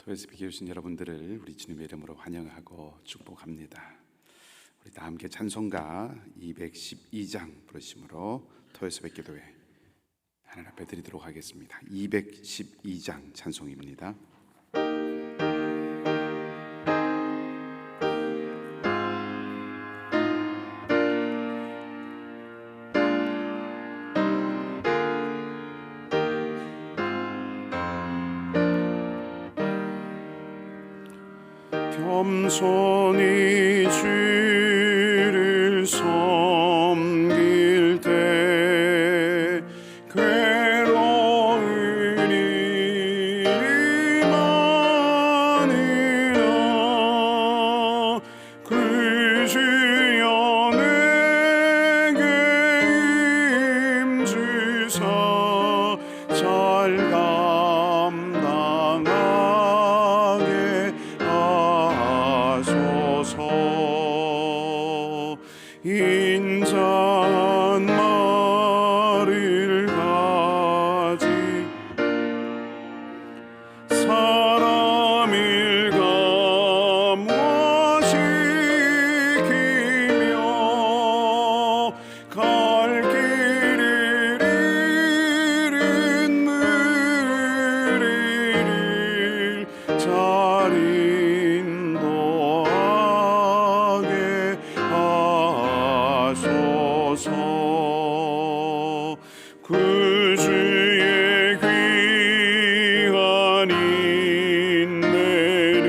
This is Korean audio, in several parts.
토요에서 비교 오신 여러분들을 우리 주님의 이름으로 환영하고 축복합니다. 우리 다 함께 찬송가 212장 부르심으로 토요에서 뵙기도회 하나님 앞에 드리도록 하겠습니다. 212장 찬송입니다. 겸손히 주를 섬길 때 괴로운 일이 많으나 그 주여 내게 힘주사 잘 감당하게 하소서. 인자한 말을 가지 사람일가 무엇이키며 갈 길을 잃은 무리를 잘 인도하게 하소서. 그 주의 귀한 인내를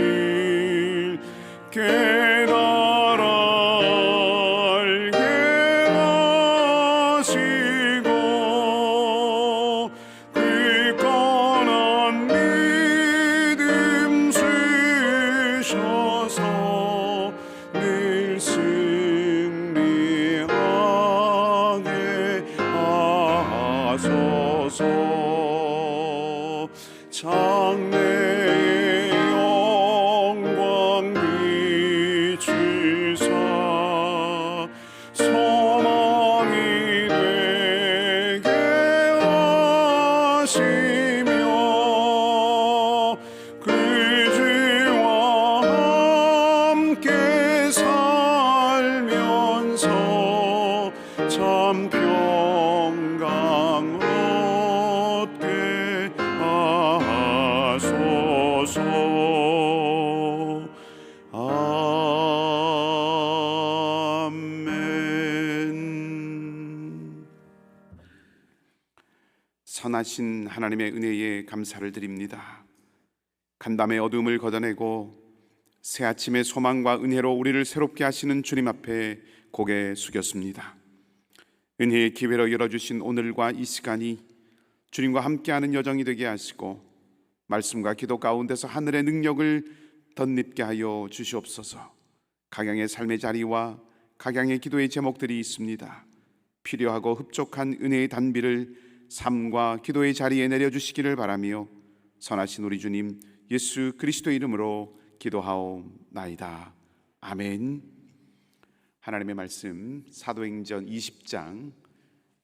깨달아 알게 하시고 굳건한 믿음 주셔서 늘 승리하게 하소서. 장래의 영광 비추사 소망이 되게 하시며 그 주와 함께 살면서 참 평강 얻게 하소서. 아멘. 선하신 하나님의 은혜에 감사를 드립니다. 간담의 어둠을 걷어내고 새 아침의 소망과 은혜로 우리를 새롭게 하시는 주님 앞에 고개 숙였습니다. 은혜의 기회로 열어주신 오늘과 이 시간이 주님과 함께하는 여정이 되게 하시고 말씀과 기도 가운데서 하늘의 능력을 덧입게 하여 주시옵소서. 각양의 삶의 자리와 각양의 기도의 제목들이 있습니다. 필요하고 흡족한 은혜의 단비를 삶과 기도의 자리에 내려주시기를 바라며 선하신 우리 주님 예수 그리스도 이름으로 기도하옵나이다. 아멘. 하나님의 말씀 사도행전 20장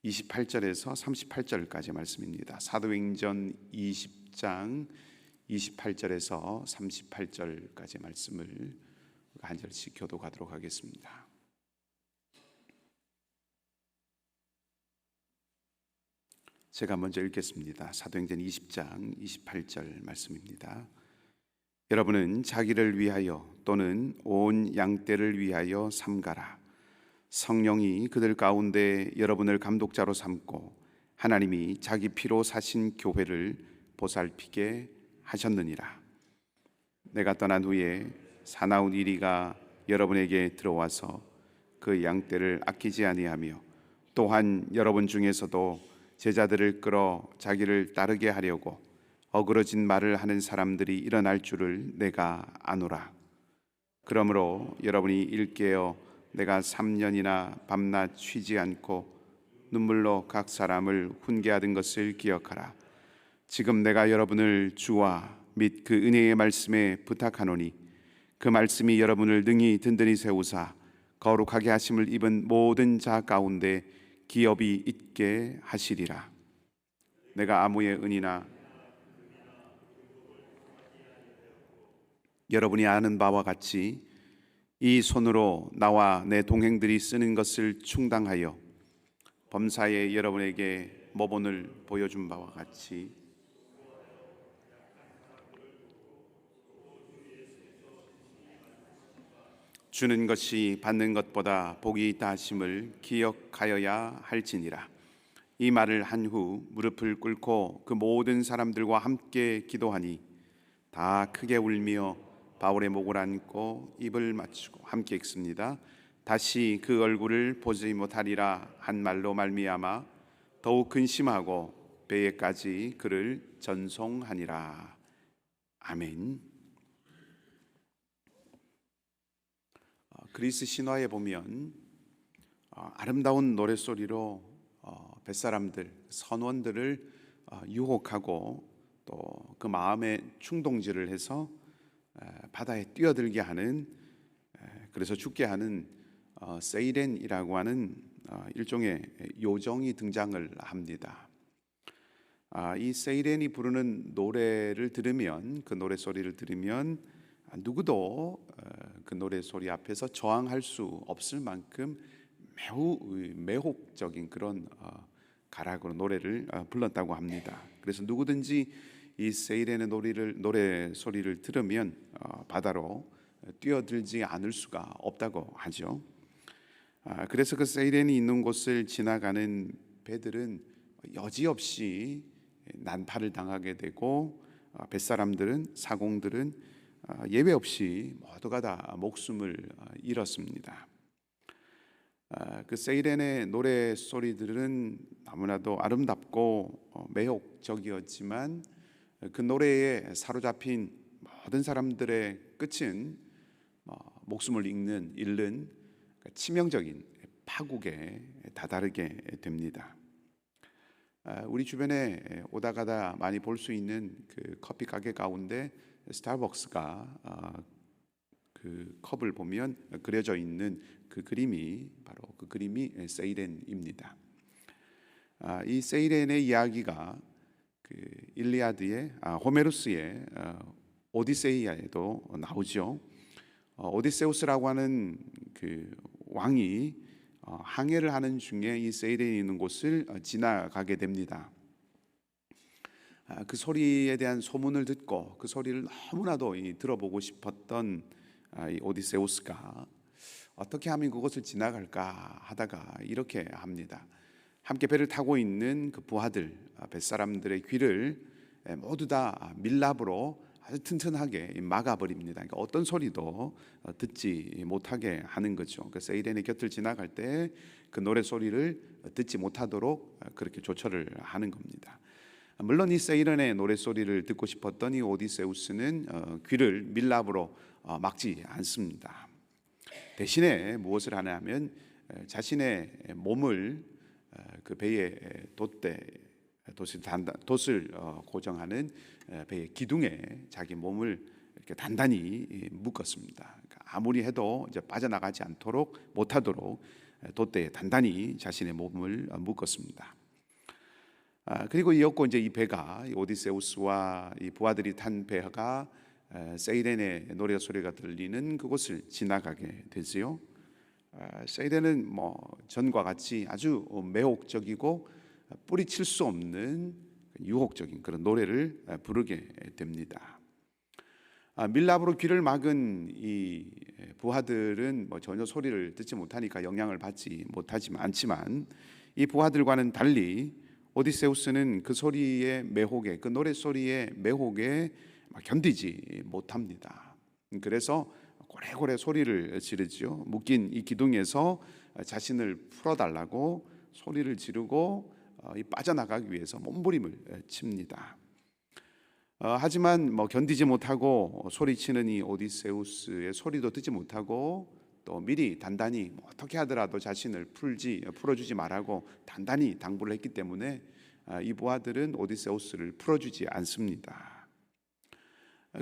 28절에서 38절까지 말씀입니다. 사도행전 20장 28절에서 38절까지 말씀을 한 절씩 교독하도록 하겠습니다. 제가 먼저 읽겠습니다. 사도행전 20장 28절 말씀입니다. 여러분은 자기를 위하여 또는 온 양떼를 위하여 삼가라. 성령이 그들 가운데 여러분을 감독자로 삼고 하나님이 자기 피로 사신 교회를 보살피게 하셨느니라. 내가 떠난 후에 사나운 이리가 여러분에게 들어와서 그 양떼를 아끼지 아니하며 또한 여러분 중에서도 제자들을 끌어 자기를 따르게 하려고 어그러진 말을 하는 사람들이 일어날 줄을 내가 아노라. 그러므로 여러분이 일깨어 내가 3년이나 밤낮 쉬지 않고 눈물로 각 사람을 훈계하던 것을 기억하라. 지금 내가 여러분을 주와 및 그 은혜의 말씀에 부탁하노니 그 말씀이 여러분을 능히 든든히 세우사 거룩하게 하심을 입은 모든 자 가운데 기업이 있게 하시리라. 내가 아무의 은이나 여러분이 아는 바와 같이 이 손으로 나와 내 동행들이 쓰는 것을 충당하여 범사에 여러분에게 모본을 보여준 바와 같이 주는 것이 받는 것보다 복이 있다 하심을 기억하여야 할지니라. 이 말을 한 후 무릎을 꿇고 그 모든 사람들과 함께 기도하니 다 크게 울며 바울의 목을 안고 입을 맞추고 함께 읽습니다. 다시 그 얼굴을 보지 못하리라 한 말로 말미암아 더욱 근심하고 배에까지 그를 전송하니라. 아멘. 그리스 신화에 보면 아름다운 노랫소리로 뱃사람들, 선원들을 유혹하고 또 그 마음에 충동질을 해서 바다에 뛰어들게 하는, 그래서 죽게 하는 세이렌이라고 하는 일종의 요정이 등장을 합니다. 이 세이렌이 부르는 노래를 들으면, 그 노래소리를 들으면 누구도 그 노래소리 앞에서 저항할 수 없을 만큼 매우 매혹적인 그런 가락으로 노래를 불렀다고 합니다. 그래서 누구든지 이 세이렌의 노래 소리를 들으면 바다로 뛰어들지 않을 수가 없다고 하죠. 그래서 그 세이렌이 있는 곳을 지나가는 배들은 여지없이 난파를 당하게 되고 뱃사람들은, 사공들은 예외 없이 모두가 다 목숨을 잃었습니다. 그 세이렌의 노래 소리들은 너무나도 아름답고 매혹적이었지만 그 노래에 사로잡힌 모든 사람들의 끝은 목숨을 잃는 치명적인 파국에 다다르게 됩니다. 우리 주변에 오다 가다 많이 볼 수 있는 그 커피 가게 가운데 스타벅스가 그 컵을 보면 그려져 있는 그 그림이 바로 그 그림이 세이렌입니다. 이 세이렌의 이야기가 그 일리아드의 호메로스의 오디세이아에도 나오죠. 오디세우스라고 하는 그 왕이 항해를 하는 중에 이 세이렌이 있는 곳을 지나가게 됩니다. 그 소리에 대한 소문을 듣고 그 소리를 너무나도 들어보고 싶었던 이 오디세우스가 어떻게 하면 그곳을 지나갈까 하다가 이렇게 합니다. 함께 배를 타고 있는 그 부하들, 뱃사람들의 귀를 모두 다 밀랍으로 아주 튼튼하게 막아버립니다. 그러니까 어떤 소리도 듣지 못하게 하는 거죠. 그 세이렌의 곁을 지나갈 때 그 노래 소리를 듣지 못하도록 그렇게 조처를 하는 겁니다. 물론 이 세이렌의 노래 소리를 듣고 싶었던 이 오디세우스는 귀를 밀랍으로 막지 않습니다. 대신에 무엇을 하냐 하면 자신의 몸을 그 배의 돛을 고정하는 배의 기둥에 자기 몸을 이렇게 단단히 묶었습니다. 그러니까 아무리 해도 이제 빠져나가지 못하도록 돛대에 단단히 자신의 몸을 묶었습니다. 그리고 이었고 이제 이 배가 오디세우스와 이 부하들이 탄 배가 세이렌의 노래 소리가 들리는 그곳을 지나가게 되지요. 세이렌은 전과 같이 아주 매혹적이고 뿌리칠 수 없는 유혹적인 그런 노래를 부르게 됩니다. 밀랍으로 귀를 막은 이 부하들은 전혀 소리를 듣지 못하니까 영향을 받지 않지만 이 부하들과는 달리 오디세우스는 그 소리의 매혹에, 그 노래 소리의 매혹에 견디지 못합니다. 그래서 고래고래 소리를 지르죠. 묶인 이 기둥에서 자신을 풀어달라고 소리를 지르고 빠져나가기 위해서 몸부림을 칩니다. 하지만 견디지 못하고 소리치는 이 오디세우스의 소리도 듣지 못하고 또 미리 단단히 어떻게 하더라도 자신을 풀어주지 말라고 단단히 당부를 했기 때문에 이 부하들은 오디세우스를 풀어주지 않습니다.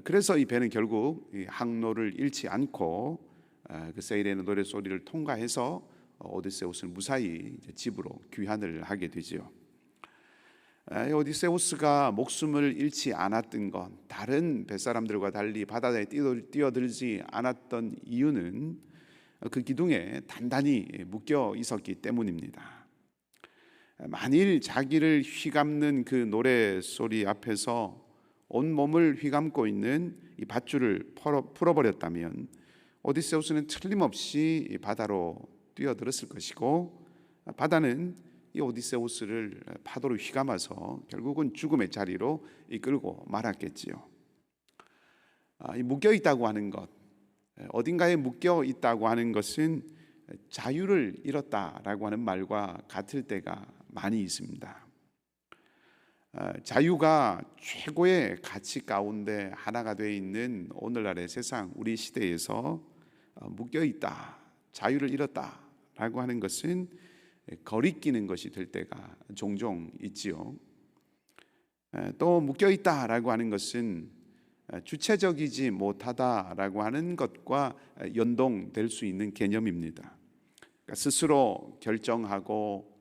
그래서 이 배는 결국 항로를 잃지 않고 그 세이렌의 노래 소리를 통과해서 오디세우스는 무사히 집으로 귀환을 하게 되지요. 오디세우스가 목숨을 잃지 않았던 것, 다른 뱃사람들과 달리 바다에 뛰어들지 않았던 이유는 그 기둥에 단단히 묶여 있었기 때문입니다. 만일 자기를 휘감는 그 노래소리 앞에서 온 몸을 휘감고 있는 이 밧줄을 풀어버렸다면 오디세우스는 틀림없이 바다로 뛰어들었을 것이고, 바다는 이 오디세우스를 파도로 휘감아서 결국은 죽음의 자리로 이끌고 말았겠지요. 묶여 있다고 하는 것, 어딘가에 묶여 있다고 하는 것은 자유를 잃었다라고 하는 말과 같을 때가 많이 있습니다. 자유가 최고의 가치 가운데 하나가 되어 있는 오늘날의 세상, 우리 시대에서 묶여 있다, 자유를 잃었다라고 하는 것은 거리끼는 것이 될 때가 종종 있지요. 또 묶여 있다라고 하는 것은 주체적이지 못하다라고 하는 것과 연동될 수 있는 개념입니다. 그러니까 스스로 결정하고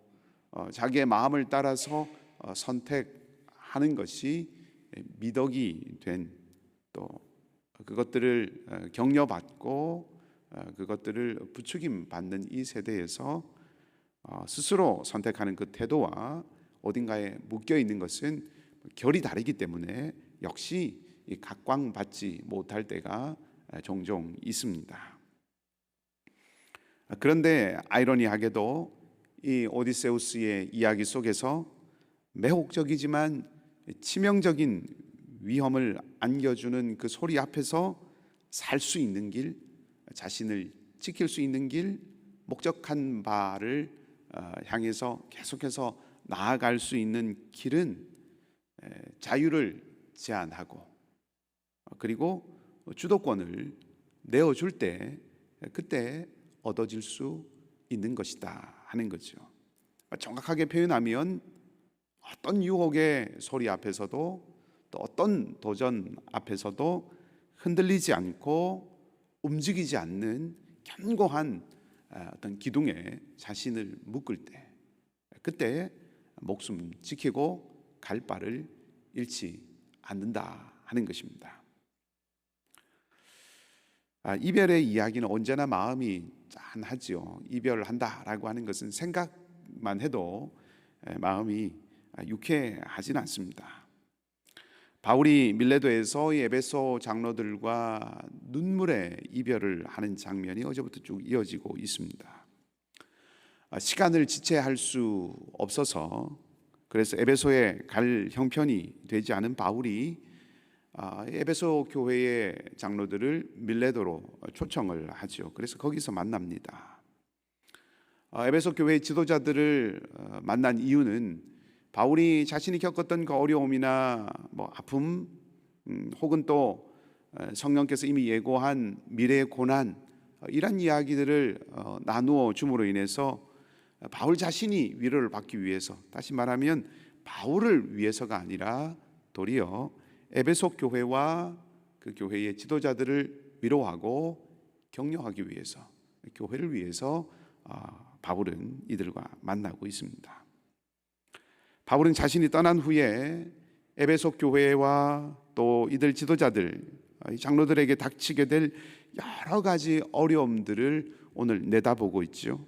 자기의 마음을 따라서 선택하는 것이 미덕이 된, 또 그것들을 격려받고 그것들을 부추김 받는 이 세대에서 스스로 선택하는 그 태도와 어딘가에 묶여 있는 것은 결이 다르기 때문에 역시 각광받지 못할 때가 종종 있습니다. 그런데 아이러니하게도 이 오디세우스의 이야기 속에서 매혹적이지만 치명적인 위험을 안겨주는 그 소리 앞에서 살 수 있는 길, 자신을 지킬 수 있는 길, 목적한 바를 향해서 계속해서 나아갈 수 있는 길은 자유를 제한하고 그리고 주도권을 내어줄 때 그때 얻어질 수 있는 것이다 하는 거죠. 정확하게 표현하면 어떤 유혹의 소리 앞에서도 또 어떤 도전 앞에서도 흔들리지 않고 움직이지 않는 견고한 어떤 기둥에 자신을 묶을 때, 그때 목숨 지키고 갈 바를 잃지 않는다 하는 것입니다. 이별의 이야기는 언제나 마음이 짠하지요. 이별한다라고 하는 것은 생각만 해도 마음이 유쾌하진 않습니다. 바울이 밀레도에서 에베소 장로들과 눈물의 이별을 하는 장면이 어제부터 쭉 이어지고 있습니다. 시간을 지체할 수 없어서 그래서 에베소에 갈 형편이 되지 않은 바울이 에베소 교회의 장로들을 밀레도로 초청을 하죠. 그래서 거기서 만납니다. 에베소 교회의 지도자들을 만난 이유는 바울이 자신이 겪었던 그 어려움이나 아픔, 혹은 또 성령께서 이미 예고한 미래의 고난, 이런 이야기들을 나누어 줌으로 인해서 바울 자신이 위로를 받기 위해서, 다시 말하면 바울을 위해서가 아니라 도리어 에베소 교회와 그 교회의 지도자들을 위로하고 격려하기 위해서, 교회를 위해서 바울은 이들과 만나고 있습니다. 바울은 자신이 떠난 후에 에베소 교회와 또 이들 지도자들, 장로들에게 닥치게 될 여러 가지 어려움들을 오늘 내다보고 있죠.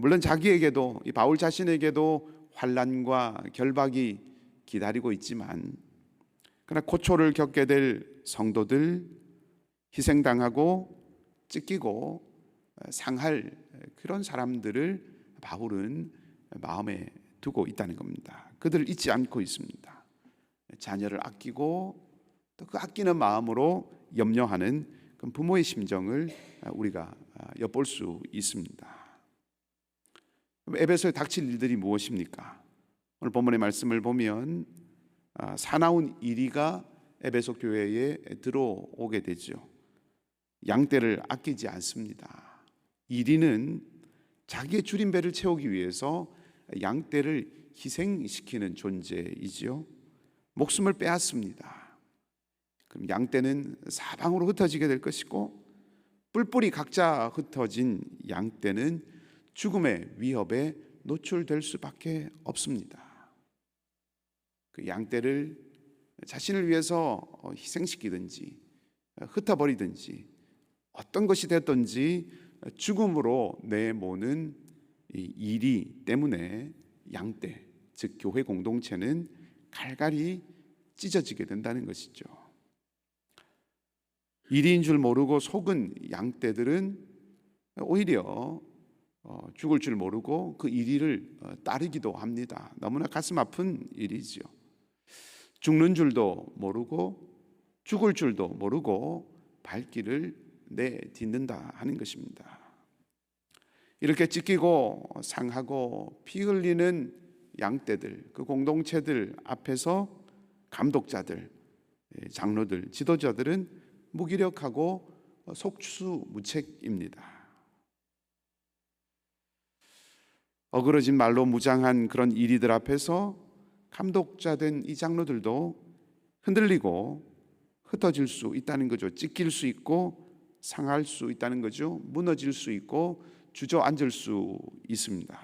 물론 자기에게도, 이 바울 자신에게도 환난과 결박이 기다리고 있지만, 그러나 고초를 겪게 될 성도들, 희생당하고 찢기고 상할 그런 사람들을 바울은 마음에 두고 있다는 겁니다. 그들을 잊지 않고 있습니다. 자녀를 아끼고 또 그 아끼는 마음으로 염려하는 그 부모의 심정을 우리가 엿볼 수 있습니다. 에베소에 닥칠 일들이 무엇입니까? 오늘 본문의 말씀을 보면 사나운 이리가 에베소 교회에 들어오게 되죠. 양떼를 아끼지 않습니다. 이리는 자기의 줄인 배를 채우기 위해서 양떼를 희생시키는 존재이지요. 목숨을 빼앗습니다. 그럼 양떼는 사방으로 흩어지게 될 것이고, 뿔뿔이 각자 흩어진 양떼는 죽음의 위협에 노출될 수밖에 없습니다. 그 양떼를 자신을 위해서 희생시키든지 흩어버리든지 어떤 것이 됐든지 죽음으로 내모는 이 일이 때문에 양떼, 즉 교회 공동체는 갈갈이 찢어지게 된다는 것이죠. 일인 줄 모르고 속은 양떼들은 오히려 죽을 줄 모르고 그 이리를 따르기도 합니다. 너무나 가슴 아픈 일이지요. 죽는 줄도 모르고 죽을 줄도 모르고 발길을 내딛는다 하는 것입니다. 이렇게 찢기고 상하고 피 흘리는 양떼들, 그 공동체들 앞에서 감독자들, 장로들, 지도자들은 무기력하고 속수무책입니다. 어그러진 말로 무장한 그런 이리들 앞에서 감독자된 이 장로들도 흔들리고 흩어질 수 있다는 거죠. 찢길 수 있고 상할 수 있다는 거죠. 무너질 수 있고 주저앉을 수 있습니다.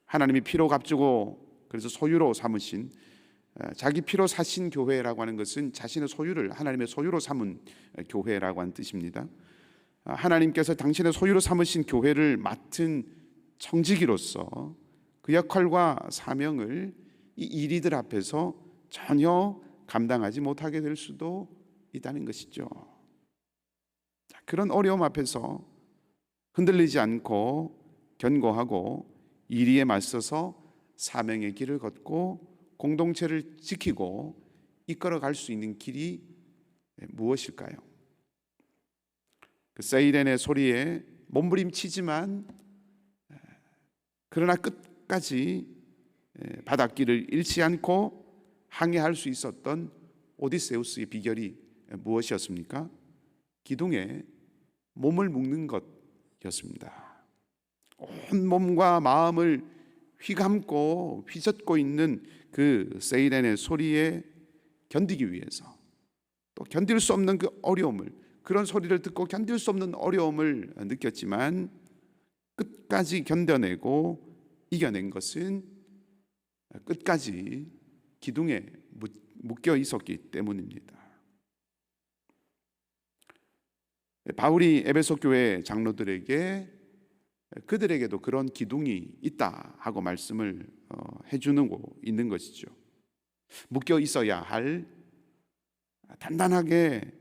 하나님이 피로 값주고 그래서 소유로 삼으신, 자기 피로 사신 교회라고 하는 것은 자신의 소유를 하나님의 소유로 삼은 교회라고 하는 뜻입니다. 하나님께서 당신의 소유로 삼으신 교회를 맡은 청지기로서 그 역할과 사명을 이 이리들 앞에서 전혀 감당하지 못하게 될 수도 있다는 것이죠. 그런 어려움 앞에서 흔들리지 않고 견고하고 이리에 맞서서 사명의 길을 걷고 공동체를 지키고 이끌어갈 수 있는 길이 무엇일까요? 그 세이렌의 소리에 몸부림치지만 그러나 끝까지 바닷길을 잃지 않고 항해할 수 있었던 오디세우스의 비결이 무엇이었습니까? 기둥에 몸을 묶는 것이었습니다. 온 몸과 마음을 휘감고 휘젓고 있는 그 세이렌의 소리에 견디기 위해서, 또 견딜 수 없는 그 어려움을, 그런 소리를 듣고 견딜 수 없는 어려움을 느꼈지만 끝까지 견뎌내고 이겨낸 것은 끝까지 기둥에 묶여 있었기 때문입니다. 바울이 에베소 교회 장로들에게 그들에게도 그런 기둥이 있다 하고 말씀을 해주는 거 있는 것이죠. 묶여 있어야 할, 단단하게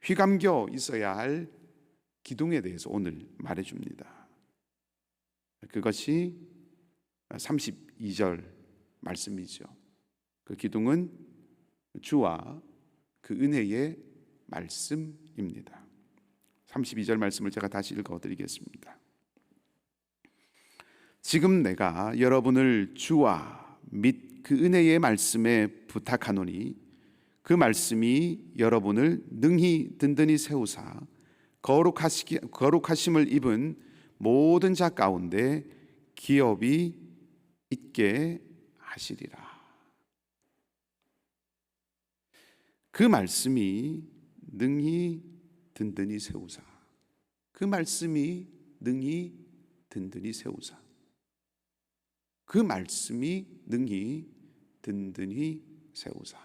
휘감겨 있어야 할 기둥에 대해서 오늘 말해줍니다. 그것이 32절 말씀이죠. 그 기둥은 주와 그 은혜의 말씀입니다. 32절 말씀을 제가 다시 읽어드리겠습니다. 지금 내가 여러분을 주와 및 그 은혜의 말씀에 부탁하노니 그 말씀이 여러분을 능히 든든히 세우사 거룩하심을 입은 모든 자 가운데 기업이 있게 하시리라. 그 말씀이 능히 든든히 세우사, 그 말씀이 능히 든든히 세우사, 그 말씀이 능히 든든히 세우사.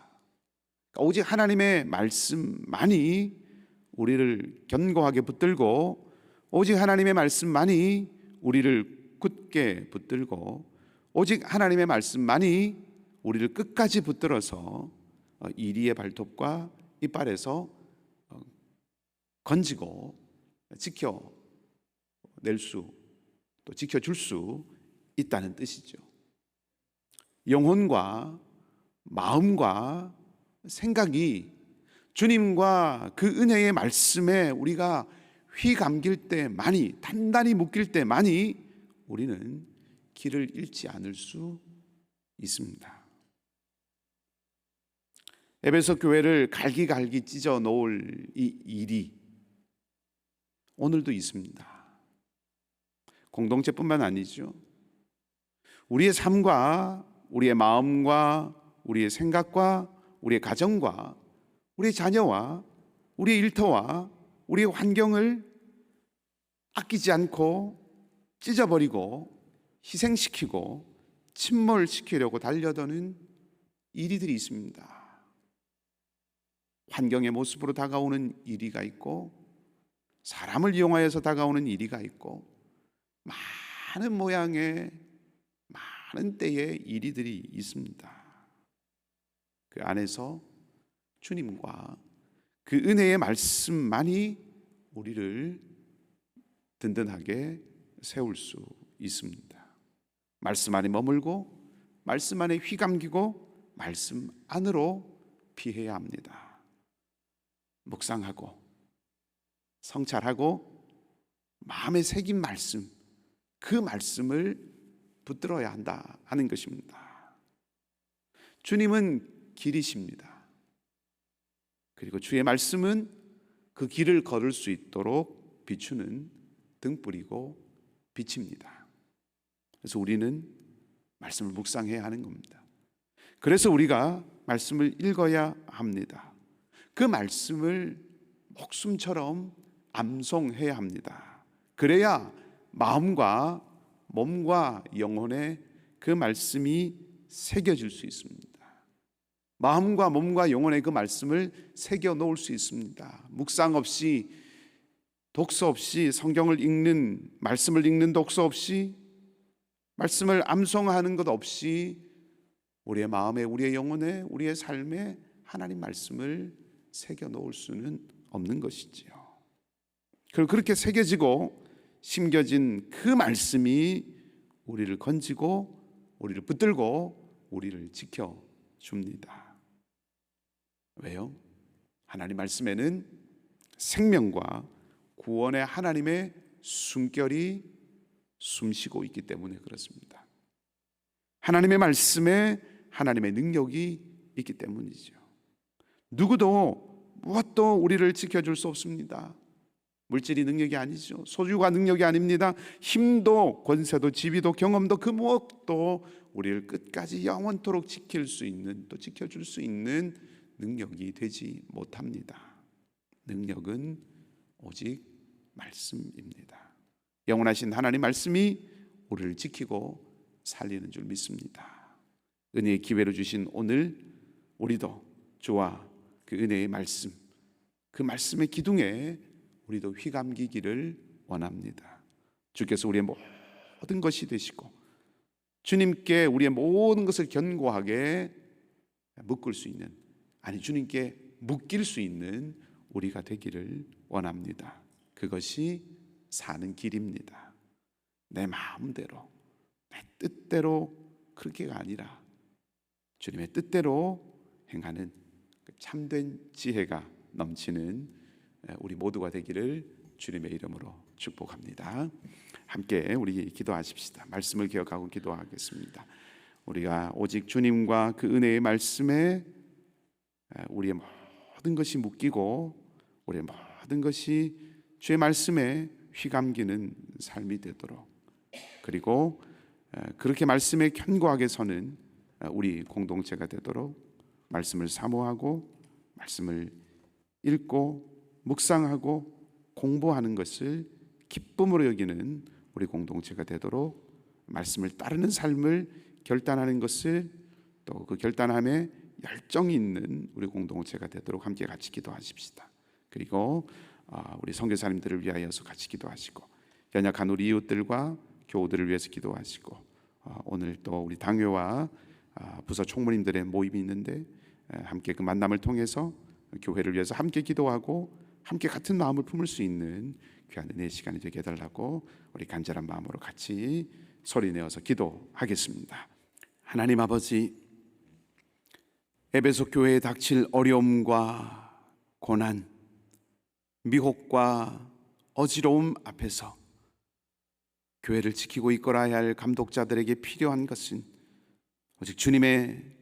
오직 하나님의 말씀만이 우리를 견고하게 붙들고, 오직 하나님의 말씀만이 우리를 굳게 붙들고, 오직 하나님의 말씀만이 우리를 끝까지 붙들어서 이리의 발톱과 이빨에서 건지고 지켜낼 수, 또 지켜줄 수 있다는 뜻이죠. 영혼과 마음과 생각이 주님과 그 은혜의 말씀에 우리가 휘감길 때만이, 단단히 묶일 때만이 우리는 길을 잃지 않을 수 있습니다. 에베소 교회를 갈기갈기 찢어 놓을 이 일이 오늘도 있습니다. 공동체뿐만 아니죠. 우리의 삶과 우리의 마음과 우리의 생각과 우리의 가정과 우리의 자녀와 우리의 일터와 우리의 환경을 아끼지 않고 찢어버리고 희생시키고 침몰시키려고 달려드는 이리들이 있습니다. 환경의 모습으로 다가오는 이리가 있고, 사람을 이용하여서 다가오는 이리가 있고, 많은 모양의 많은 때의 이리들이 있습니다. 그 안에서 주님과 그 은혜의 말씀만이 우리를 든든하게 세울 수 있습니다. 말씀 안에 머물고 말씀 안에 휘감기고 말씀 안으로 피해야 합니다. 묵상하고 성찰하고 마음에 새긴 말씀, 그 말씀을 붙들어야 한다 하는 것입니다. 주님은 길이십니다. 그리고 주의 말씀은 그 길을 걸을 수 있도록 비추는 등불이고 빛입니다. 그래서 우리는 말씀을 묵상해야 하는 겁니다. 그래서 우리가 말씀을 읽어야 합니다. 그 말씀을 목숨처럼 암송해야 합니다. 그래야 마음과 몸과 영혼에 그 말씀이 새겨질 수 있습니다. 마음과 몸과 영혼에 그 말씀을 새겨 놓을 수 있습니다. 묵상 없이, 독서 없이, 성경을 읽는, 말씀을 읽는 독서 없이, 말씀을 암송하는 것 없이 우리의 마음에, 우리의 영혼에, 우리의 삶에 하나님 말씀을 새겨 놓을 수는 없는 것이지요. 그리고 그렇게 새겨지고 심겨진 그 말씀이 우리를 건지고 우리를 붙들고 우리를 지켜줍니다. 왜요? 하나님 말씀에는 생명과 구원의 하나님의 숨결이 숨쉬고 있기 때문에 그렇습니다. 하나님의 말씀에 하나님의 능력이 있기 때문이죠. 누구도 무엇도 우리를 지켜줄 수 없습니다. 물질이 능력이 아니죠. 소유가 능력이 아닙니다. 힘도 권세도 지위도 경험도 그 무엇도 우리를 끝까지 영원토록 지킬 수 있는, 또 지켜줄 수 있는 능력이 되지 못합니다. 능력은 오직 말씀입니다. 영원하신 하나님 말씀이 우리를 지키고 살리는 줄 믿습니다. 은혜의 기회로 주신 오늘 우리도 주와 그 은혜의 말씀, 그 말씀의 기둥에 우리도 휘감기기를 원합니다. 주께서 우리의 모든 것이 되시고 주님께 우리의 모든 것을 견고하게 묶을 수 있는, 아니 주님께 묶일 수 있는 우리가 되기를 원합니다. 그것이 사는 길입니다. 내 마음대로, 내 뜻대로 그렇게가 아니라 주님의 뜻대로 행하는 참된 지혜가 넘치는 우리 모두가 되기를 주님의 이름으로 축복합니다. 함께 우리 기도하십시다. 말씀을 기억하고 기도하겠습니다. 우리가 오직 주님과 그 은혜의 말씀에 우리의 모든 것이 묶이고 우리의 모든 것이 주의 말씀에 휘감기는 삶이 되도록, 그리고 그렇게 말씀에 견고하게 서는 우리 공동체가 되도록 말씀을 사모하고 말씀을 읽고 묵상하고 공부하는 것을 기쁨으로 여기는 우리 공동체가 되도록 말씀을 따르는 삶을 결단하는 것을, 또 그 결단함에 열정이 있는 우리 공동체가 되도록 함께 같이 기도하십시다. 그리고 우리 선교사님들을 위하여서 같이 기도하시고, 연약한 우리 이웃들과 교우들을 위해서 기도하시고, 오늘 또 우리 당회와 부서 총무님들의 모임이 있는데 함께 그 만남을 통해서 교회를 위해서 함께 기도하고 함께 같은 마음을 품을 수 있는 귀한 은혜의 시간이 되게 해달라고 우리 간절한 마음으로 같이 소리내어서 기도하겠습니다. 하나님 아버지, 에베소 교회에 닥칠 어려움과 고난, 미혹과 어지러움 앞에서 교회를 지키고 이끌어야 할 감독자들에게 필요한 것은 오직 주님의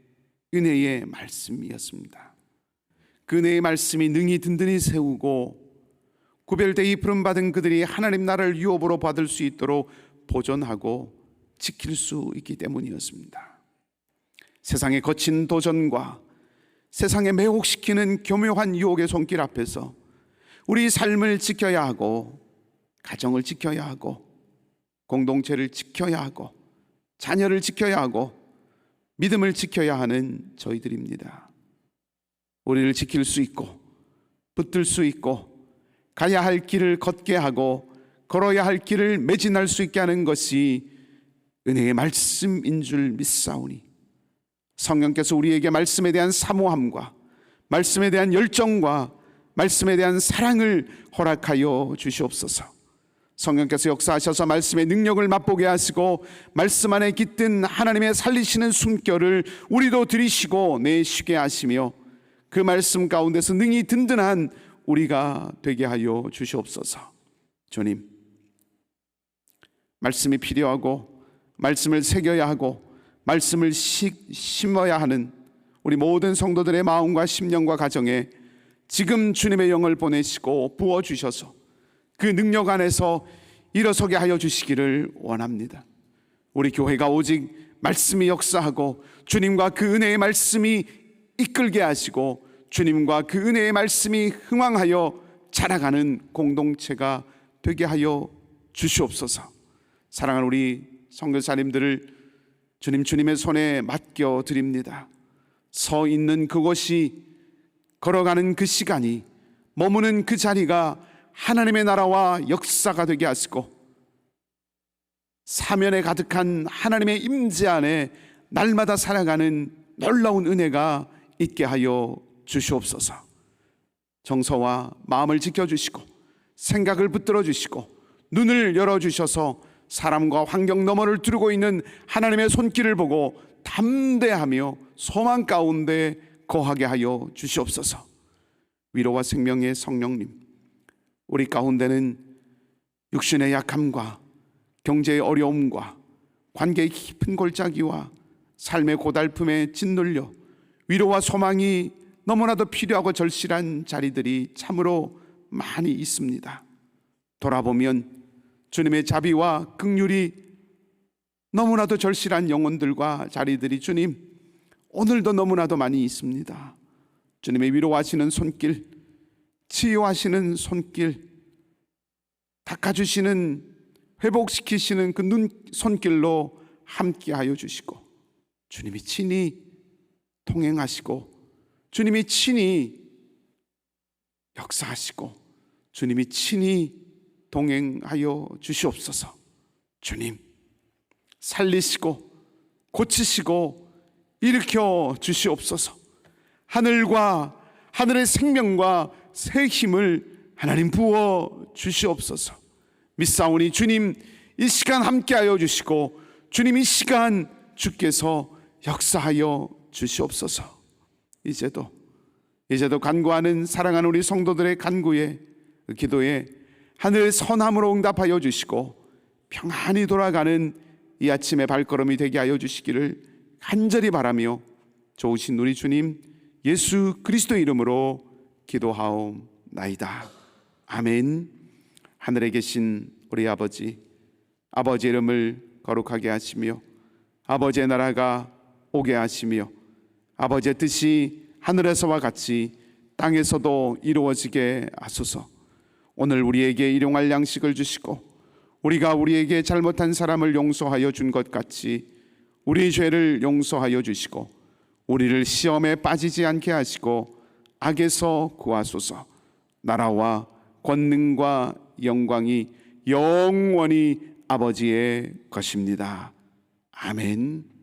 은혜의 말씀이었습니다. 그 은혜의 말씀이 능히 든든히 세우고 구별되이 부름받은 그들이 하나님 나라를 유업으로 받을 수 있도록 보존하고 지킬 수 있기 때문이었습니다. 세상의 거친 도전과 세상에 매혹시키는 교묘한 유혹의 손길 앞에서 우리 삶을 지켜야 하고, 가정을 지켜야 하고, 공동체를 지켜야 하고, 자녀를 지켜야 하고, 믿음을 지켜야 하는 저희들입니다. 우리를 지킬 수 있고 붙들 수 있고 가야 할 길을 걷게 하고 걸어야 할 길을 매진할 수 있게 하는 것이 은혜의 말씀인 줄 믿사오니 성령께서 우리에게 말씀에 대한 사모함과 말씀에 대한 열정과 말씀에 대한 사랑을 허락하여 주시옵소서. 성령께서 역사하셔서 말씀의 능력을 맛보게 하시고 말씀 안에 깃든 하나님의 살리시는 숨결을 우리도 들이쉬고 내쉬게 하시며 그 말씀 가운데서 능히 든든한 우리가 되게 하여 주시옵소서. 주님, 말씀이 필요하고 말씀을 새겨야 하고 말씀을 심어야 하는 우리 모든 성도들의 마음과 심령과 가정에 지금 주님의 영을 보내시고 부어주셔서 그 능력 안에서 일어서게 하여 주시기를 원합니다. 우리 교회가 오직 말씀이 역사하고 주님과 그 은혜의 말씀이 이끌게 하시고 주님과 그 은혜의 말씀이 흥왕하여 자라가는 공동체가 되게 하여 주시옵소서. 사랑하는 우리 선교사님들을 주님의 손에 맡겨 드립니다. 서 있는 그곳이, 걸어가는 그 시간이, 머무는 그 자리가 하나님의 나라와 역사가 되게 하시고 사면에 가득한 하나님의 임재 안에 날마다 살아가는 놀라운 은혜가 있게 하여 주시옵소서. 정서와 마음을 지켜주시고 생각을 붙들어 주시고 눈을 열어주셔서 사람과 환경 너머를 두르고 있는 하나님의 손길을 보고 담대하며 소망 가운데 거하게 하여 주시옵소서. 위로와 생명의 성령님, 우리 가운데는 육신의 약함과 경제의 어려움과 관계의 깊은 골짜기와 삶의 고달픔에 짓눌려 위로와 소망이 너무나도 필요하고 절실한 자리들이 참으로 많이 있습니다. 돌아보면 주님의 자비와 긍휼이 너무나도 절실한 영혼들과 자리들이 주님 오늘도 너무나도 많이 있습니다. 주님의 위로하시는 손길, 치유하시는 손길, 닦아주시는, 회복시키시는 그 손길로 함께하여 주시고 주님이 친히 통행하시고 주님이 친히 역사하시고 주님이 친히 동행하여 주시옵소서. 주님, 살리시고 고치시고 일으켜 주시옵소서. 하늘과 하늘의 생명과 새 힘을 하나님 부어 주시옵소서. 믿사오니 주님 이 시간 함께하여 주시고 주님 이 시간 주께서 역사하여 주시옵소서. 이제도 간구하는 사랑하는 우리 성도들의 간구에, 기도에 하늘의 선함으로 응답하여 주시고 평안히 돌아가는 이 아침의 발걸음이 되게 하여 주시기를 간절히 바라며 좋으신 우리 주님 예수 그리스도 이름으로 기도하옵나이다. 아멘. 하늘에 계신 우리 아버지, 아버지의 이름을 거룩하게 하시며 아버지의 나라가 오게 하시며 아버지의 뜻이 하늘에서와 같이 땅에서도 이루어지게 하소서. 오늘 우리에게 일용할 양식을 주시고 우리가 우리에게 잘못한 사람을 용서하여 준 것 같이 우리 죄를 용서하여 주시고 우리를 시험에 빠지지 않게 하시고 악에서 구하소서. 나라와 권능과 영광이 영원히 아버지의 것입니다. 아멘.